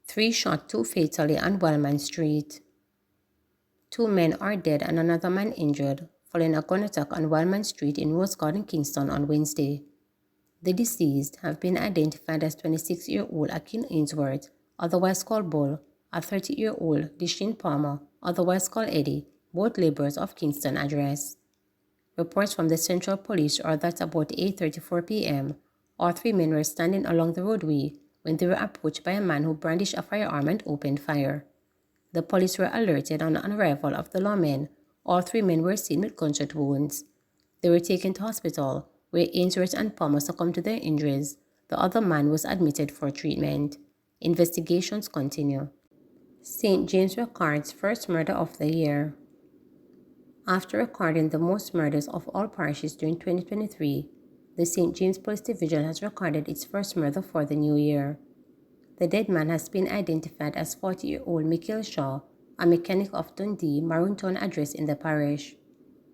Three shot, two fatally on Wellman Street. 2 men are dead and another man injured following a gun attack on Wellman Street in Rose Garden, Kingston on Wednesday. The deceased have been identified as 26-year-old Akin Ainsworth, otherwise called Bull, a 30-year-old Deshane Palmer, otherwise called Eddie, both laborers of Kingston address. Reports from the Central Police are that about 8:34 p.m., all 3 men were standing along the roadway when they were approached by a man who brandished a firearm and opened fire. The police were alerted on the arrival of the lawmen. All 3 men were seen with gunshot wounds. They were taken to hospital, where Ainsworth and Palmer succumbed to their injuries. The other man was admitted for treatment. Investigations continue. St. James records first murder of the year. After recording the most murders of all parishes during 2023, the St. James Police Division has recorded its first murder for the new year. The dead man has been identified as 40-year-old Michael Shaw, a mechanic of Dundee, Maroontown address in the parish.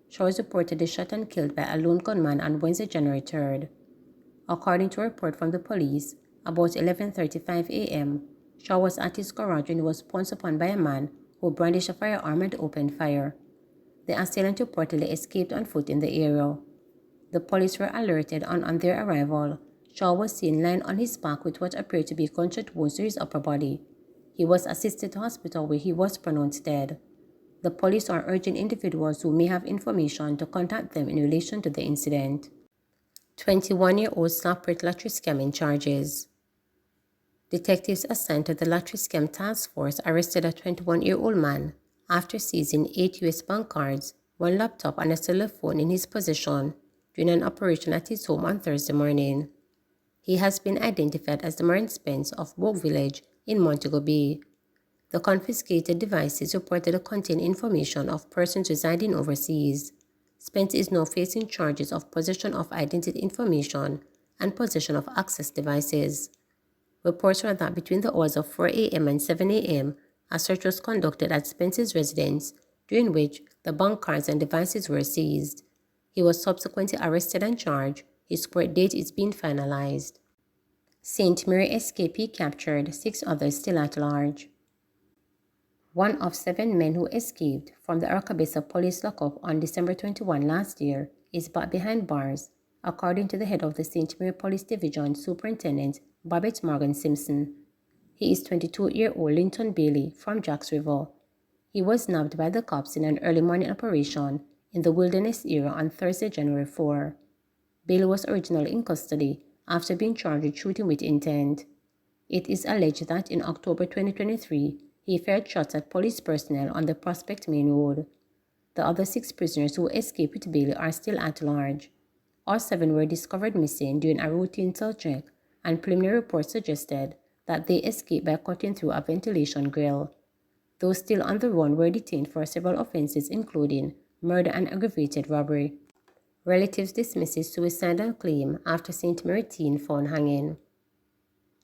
Shaw was reportedly shot and killed by a lone gunman on Wednesday, January 3rd. According to a report from the police, about 11:35 a.m., Shaw was at his garage when he was pounced upon by a man who brandished a firearm and opened fire. The assailant reportedly escaped on foot in the area. The police were alerted on their arrival. Shaw was seen lying on his back with what appeared to be gunshot wounds to his upper body. He was assisted to hospital where he was pronounced dead. The police are urging individuals who may have information to contact them in relation to the incident. 21-year-old slapped with lottery scamming charges. Detectives assigned to the lottery scam task force arrested a 21-year-old man after seizing 8 U.S. bank cards, 1 laptop and a cellular phone in his possession during an operation at his home on Thursday morning. He has been identified as the Marine Spence of Bogue Village in Montego Bay. The confiscated devices reportedly contain information of persons residing overseas. Spence is now facing charges of possession of identity information and possession of access devices. Reports are that between the hours of 4 a.m. and 7 a.m., a search was conducted at Spence's residence, during which the bank cards and devices were seized. He was subsequently arrested and charged. His court date is being finalized. St. Mary escapee captured, 6 others still at large. 1 of 7 men who escaped from the Arcabesa police lockup on December 21 last year is back behind bars, according to the head of the St. Mary Police Division, Superintendent Babette Morgan Simpson. He is 22-year-old Linton Bailey from Jacks River. He was nabbed by the cops in an early morning operation in the Wilderness area on Thursday, January 4. Bailey was originally in custody after being charged with shooting with intent. It is alleged that in October 2023, he fired shots at police personnel on the Prospect Main Road. The other 6 prisoners who escaped with Bailey are still at large. All 7 were discovered missing during a routine cell check, and preliminary reports suggested that they escaped by cutting through a ventilation grill. Those still on the run were detained for several offenses including murder and aggravated robbery. Relatives dismisses suicidal claim after St. Mary teen found hanging.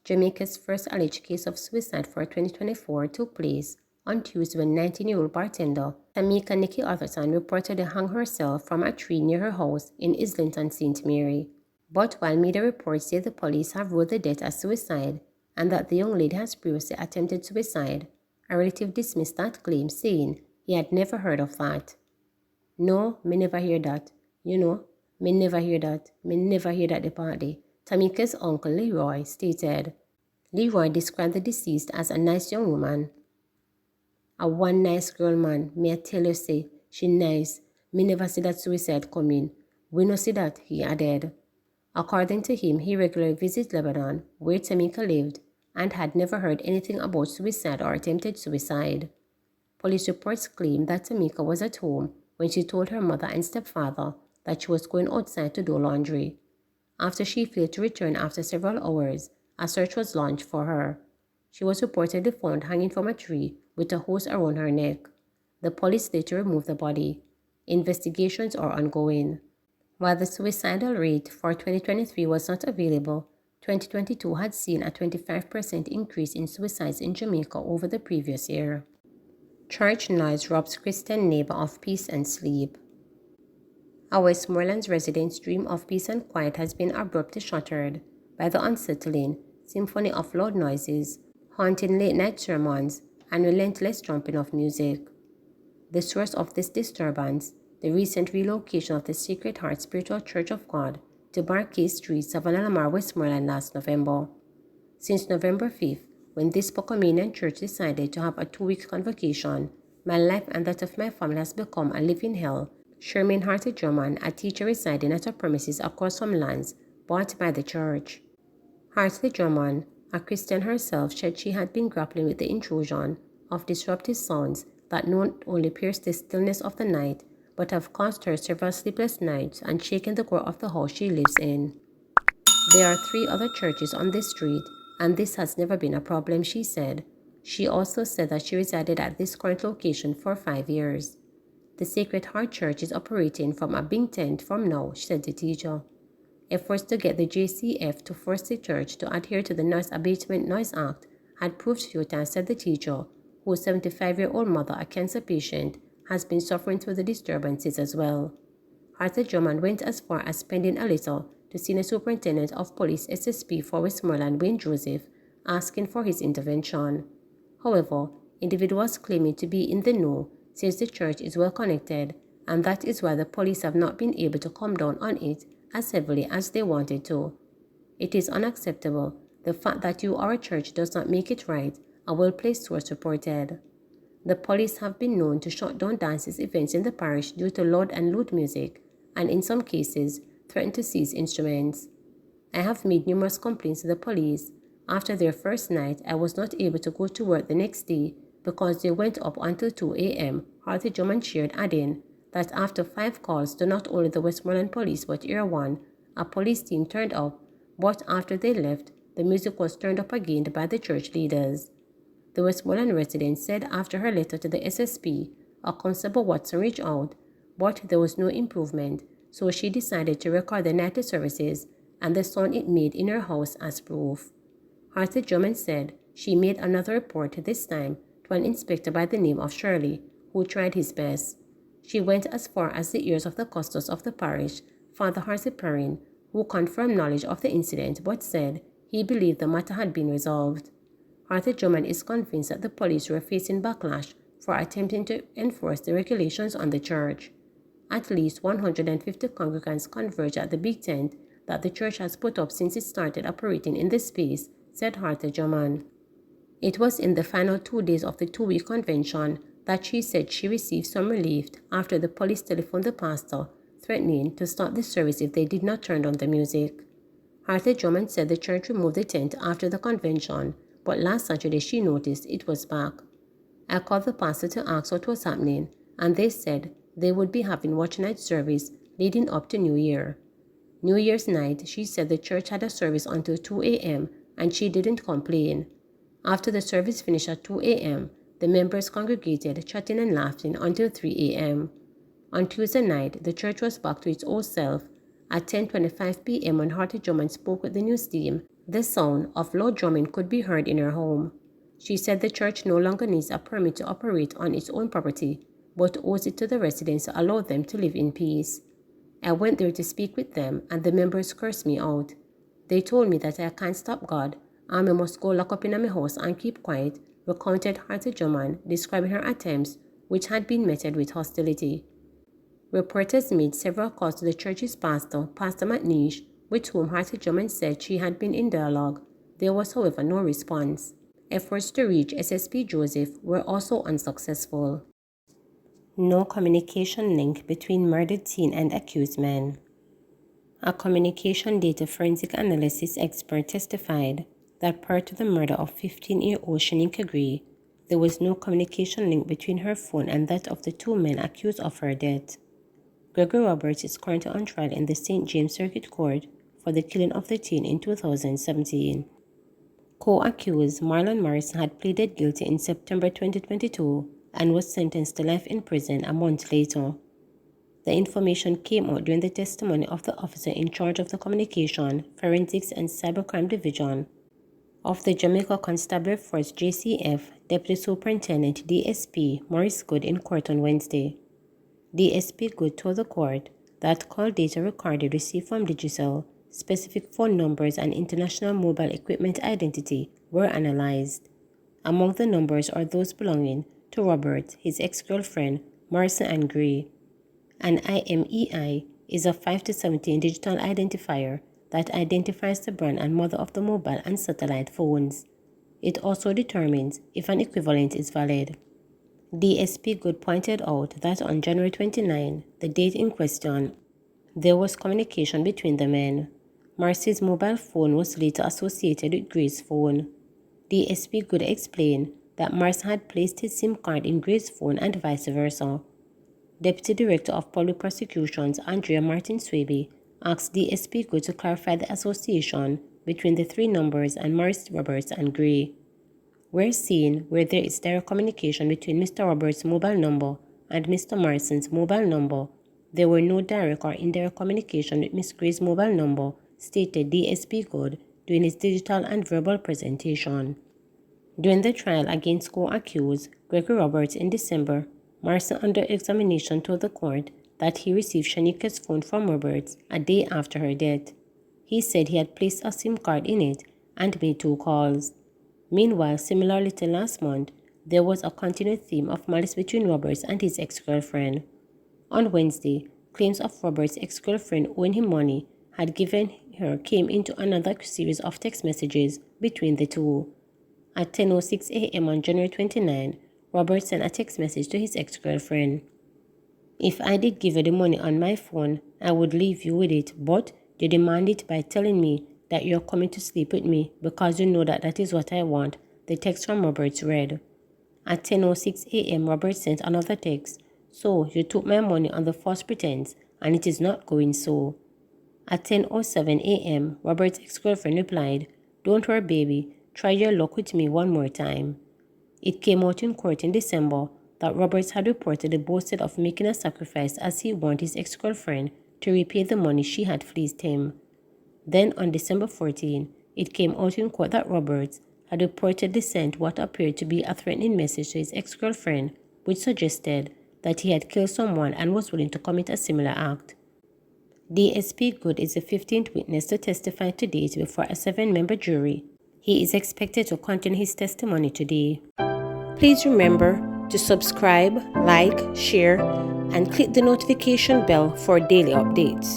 Jamaica's first alleged case of suicide for 2024 took place on Tuesday when 19-year-old bartender Tamika Nikki Atherton reportedly hung herself from a tree near her house in Islington, St. Mary. But while media reports say the police have ruled the death as suicide and that the young lady has previously attempted suicide, a relative dismissed that claim, saying he had never heard of that. "No, me never hear that. Me never hear that. Me never hear that the party," Tamika's uncle Leroy stated. Leroy described the deceased as a nice young woman. "A one nice girl, man. Me I tell you say, she nice. Me never see that suicide coming. We no see that," he added. According to him, he regularly visits Lebanon, where Tamika lived, and had never heard anything about suicide or attempted suicide. Police reports claim that Tamika was at home when she told her mother and stepfather that she was going outside to do laundry. After she failed to return after several hours, a search was launched for her. She was reportedly found hanging from a tree with a hose around her neck. The police later removed the body. Investigations are ongoing. While the suicidal rate for 2023 was not available, 2022 had seen a 25% increase in suicides in Jamaica over the previous year. Church noise robs Christian neighbor of peace and sleep. A Westmoreland resident's dream of peace and quiet has been abruptly shattered by the unsettling symphony of loud noises, haunting late-night sermons, and relentless trumping of music. The source of this disturbance, the recent relocation of the Sacred Heart Spiritual Church of God to Barcay Street, Savannah Lamar, Westmoreland last November. Since November 5th, when this Pocomanian church decided to have a 2-week convocation, my life and that of my family has become a living hell. Sherman Harty Drummond, a teacher residing at her premises across from lands bought by the church. Harty Drummond, a Christian herself, said she had been grappling with the intrusion of disruptive sounds that not only pierced the stillness of the night, but have caused her several sleepless nights and shaken the core of the house she lives in. There are 3 other churches on this street, and this has never been a problem, she said. She also said that she resided at this current location for 5 years. The Sacred Heart Church is operating from a big tent from now, said the teacher. Efforts to get the JCF to force the church to adhere to the Noise Abatement Noise Act had proved futile, said the teacher, whose 75-year-old mother, a cancer patient, has been suffering through the disturbances as well. Arthur Drummond went as far as penning a letter to Senior Superintendent of Police SSP for Westmoreland, Wayne Joseph, asking for his intervention. However, individuals claiming to be in the know says the church is well connected, and that is why the police have not been able to come down on it as heavily as they wanted to. It is unacceptable. The fact that you are a church does not make it right, a well-placed source reported. The police have been known to shut down dances events in the parish due to loud and lewd music, and in some cases, threaten to seize instruments. I have made numerous complaints to the police. After their first night, I was not able to go to work the next day because they went up until 2 a.m., Harty Drummond shared, adding that after 5 calls to not only the Westmoreland Police but Air 1, a police team turned up, but after they left, the music was turned up again by the church leaders. The Westmoreland resident said after her letter to the SSP, a Constable Watson reached out, but there was no improvement, so she decided to record the nightly services and the sound it made in her house as proof. Harty Drummond said she made another report this time to an inspector by the name of Shirley, who tried his best. She went as far as the ears of the custos of the parish, Father Harcy Perrin, who confirmed knowledge of the incident but said he believed the matter had been resolved. Harty Drummond is convinced that the police were facing backlash for attempting to enforce the regulations on the church. At least 150 congregants converged at the big tent that the church has put up since it started operating in this space, said Harty Drummond. It was in the final 2 days of the 2-week convention that she said she received some relief after the police telephoned the pastor, threatening to stop the service if they did not turn on the music. Harty Drummond said the church removed the tent after the convention, but last Saturday she noticed it was back. I called the pastor to ask what was happening, and they said they would be having watch night service leading up to New Year. New Year's night, she said the church had a service until 2 a.m. and she didn't complain. After the service finished at 2 a.m., the members congregated, chatting and laughing until 3 a.m. On Tuesday night, the church was back to its old self. At 10:25 p.m. when Harty Drummond spoke with the news team, the sound of loud drumming could be heard in her home. She said the church no longer needs a permit to operate on its own property, but owes it to the residents to allow them to live in peace. I went there to speak with them, and the members cursed me out. They told me that I can't stop God, and I must go lock up in my house and keep quiet, recounted Harty Drummond, describing her attempts, which had been met with hostility. Reporters made several calls to the church's pastor, Pastor McNeish, with whom Harty Drummond said she had been in dialogue. There was, however, no response. Efforts to reach SSP Joseph were also unsuccessful. No communication link between murdered teen and accused man. A communication data forensic analysis expert testified that prior to the murder of 15-year-old Shanika Gray, there was no communication link between her phone and that of the 2 men accused of her death. Gregory Roberts is currently on trial in the St. James Circuit Court for the killing of the teen in 2017. Co-accused Marlon Morris had pleaded guilty in September 2022 and was sentenced to life in prison a month later. The information came out during the testimony of the officer in charge of the Communication, Forensics and Cybercrime Division, of the Jamaica Constabulary Force JCF Deputy Superintendent DSP Good in court on Wednesday. DSP Good told the court that call data recorded received from Digicel, specific phone numbers and international mobile equipment identity were analyzed. Among the numbers are those belonging to Robert, his ex-girlfriend, Marissa and Gray. An IMEI is a 5 to 17 digital identifier that identifies the brand and model of the mobile and satellite phones. It also determines if an equivalent is valid. DSP Good pointed out that on January 29, the date in question, there was communication between the men. Marcy's mobile phone was later associated with Gray's phone. DSP Good explained that Marcy had placed his SIM card in Gray's phone and vice versa. Deputy Director of Public Prosecutions Andrea Martin Swaby asked DSP Good to clarify the association between the three numbers and Maurice Roberts and Gray. We're seeing where there is direct communication between Mr. Roberts' mobile number and Mr. Morrison's mobile number. There were no direct or indirect communication with Ms. Gray's mobile number, stated DSP Good during his digital and verbal presentation. During the trial against co-accused Gregory Roberts in December, Morrison under examination told the court that he received Shanika's phone from Roberts a day after her death. He said he had placed a SIM card in it and made 2 calls. Meanwhile, similarly to last month, there was a continued theme of malice between Roberts and his ex-girlfriend. On Wednesday, claims of Roberts' ex-girlfriend owing him money had given her came into another series of text messages between the two. At 10:06 a.m. on January 29, Roberts sent a text message to his ex-girlfriend. "If I did give you the money on my phone, I would leave you with it, but you demand it by telling me that you're coming to sleep with me because you know that that is what I want," the text from Roberts read. At 10:06 a.m., Roberts sent another text. "So, you took my money on the false pretense, and it is not going so." At 10:07 a.m., Roberts' ex-girlfriend replied, "Don't worry, baby, try your luck with me one more time." It came out in court in December that Roberts had reportedly boasted of making a sacrifice as he warned his ex-girlfriend to repay the money she had fleeced him. Then on December 14, it came out in court that Roberts had reportedly sent what appeared to be a threatening message to his ex-girlfriend, which suggested that he had killed someone and was willing to commit a similar act. DSP Good is the 15th witness to testify to date before a 7-member jury. He is expected to continue his testimony today. Please remember to subscribe, like, share, and click the notification bell for daily updates.